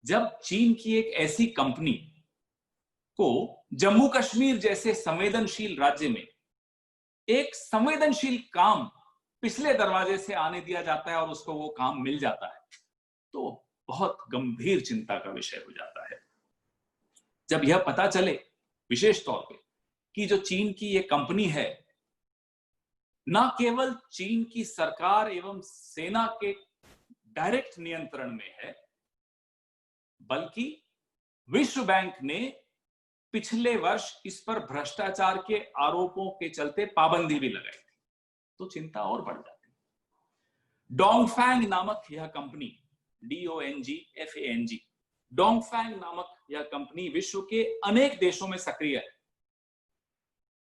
जब चीन की एक ऐसी कंपनी को जम्मू कश्मीर जैसे संवेदनशील राज्य में एक संवेदनशील काम पिछले दरवाजे से आने दिया जाता है और उसको वो काम मिल जाता है, तो बहुत गंभीर चिंता का विषय हो जाता है। जब यह पता चले विशेष तौर पे कि जो चीन की ये कंपनी है, ना केवल चीन की सरकार एवं सेना के डायरेक्ट नियंत्रण में है, बल्कि विश्व बैंक ने पिछले वर्ष इस पर भ्रष्टाचार के आरोपों के चलते पाबंदी भी लगाई थी, तो चिंता और बढ़ जाती है। डोंगफैंग नामक यह कंपनी, DONGFANG, डोंगफैंग नामक यह कंपनी विश्व के अनेक देशों में सक्रिय है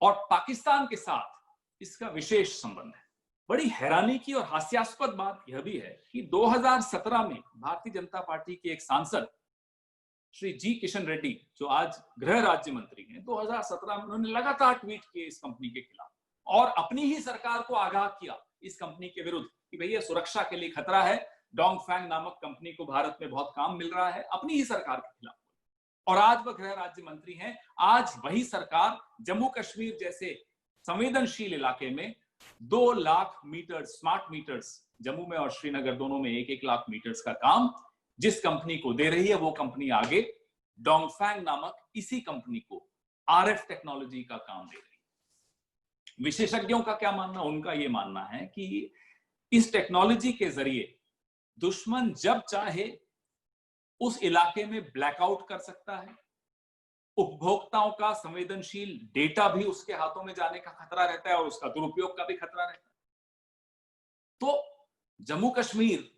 और पाकिस्तान के साथ इसका विशेष संबंध है। बड़ी हैरानी की और हास्यास्पद बात यह भी है कि 2017 में भारतीय जनता पार्टी के एक सांसद श्री जी किशन रेड्डी, जो आज गृह राज्य मंत्री हैं, 2017 में उन्होंने लगातार ट्वीट किए इस कंपनी के खिलाफ और अपनी ही सरकार को आगाह किया इस कंपनी के विरुद्ध कि भैया सुरक्षा के लिए खतरा है, डोंगफैंग नामक कंपनी को भारत में बहुत काम मिल रहा है, अपनी ही सरकार के खिलाफ। और आज वह गृह राज्य मंत्री हैं। आज वही सरकार जम्मू कश्मीर जैसे संवेदनशील इलाके में 2 lakh metre smart meters, Jammu में और श्रीनगर दोनों में 1-1 लाख मीटर्स का काम जिस कंपनी को दे रही है, वो कंपनी आगे डोंगफैंग नामक इसी कंपनी को RF टेक्नोलॉजी का काम दे रही है। विशेषज्ञों का क्या मानना? उनका यह मानना है कि इस टेक्नोलॉजी के जरिए दुश्मन जब चाहे उस इलाके में ब्लैकआउट कर सकता है, उपभोक्ताओं का संवेदनशील डेटा भी उसके हाथों में जाने का खतरा रहता है और उसका दुरुपयोग का भी खतरा रहता है। तो जम्मू कश्मीर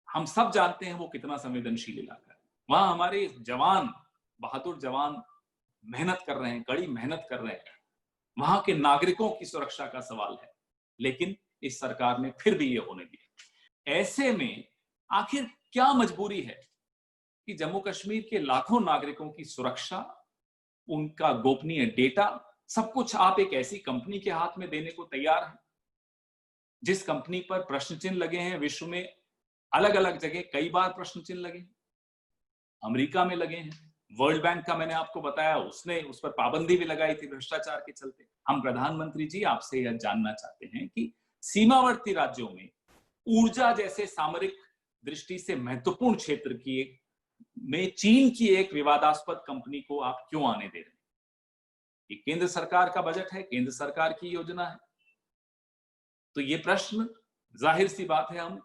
हम सब जानते हैं वो कितना संवेदनशील इलाका है। वहां हमारे जवान, बहादुर जवान मेहनत कर रहे हैं, कड़ी मेहनत कर रहे हैं। वहां के नागरिकों की सुरक्षा का सवाल है, लेकिन इस सरकार ने फिर भी ये होने दिया। ऐसे में आखिर क्या मजबूरी है कि जम्मू कश्मीर के लाखों नागरिकों की सुरक्षा, उनका गोपनीय डेटा, सब कुछ आप एक ऐसी कंपनी के हाथ में देने को तैयार हैं जिस कंपनी पर प्रश्न चिन्ह लगे हैं। विश्व में अलग अलग जगह कई बार प्रश्न चिन्ह लगे, अमेरिका में लगे हैं, वर्ल्ड बैंक का मैंने आपको बताया, उसने उस पर पाबंदी भी लगाई थी भ्रष्टाचार के चलते। हम प्रधानमंत्री जी आपसे यह जानना चाहते हैं कि सीमावर्ती राज्यों में ऊर्जा जैसे सामरिक दृष्टि से महत्वपूर्ण क्षेत्र की में चीन की एक विवादास्पद कंपनी को आप क्यों आने दे रहे हैं? ये केंद्र सरकार का बजट है, केंद्र सरकार की योजना है। तो ये प्रश्न जाहिर सी बात है हम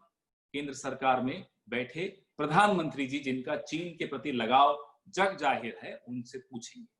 केंद्र सरकार में बैठे प्रधानमंत्री जी, जिनका चीन के प्रति लगाव जग जाहिर है, उनसे पूछेंगे।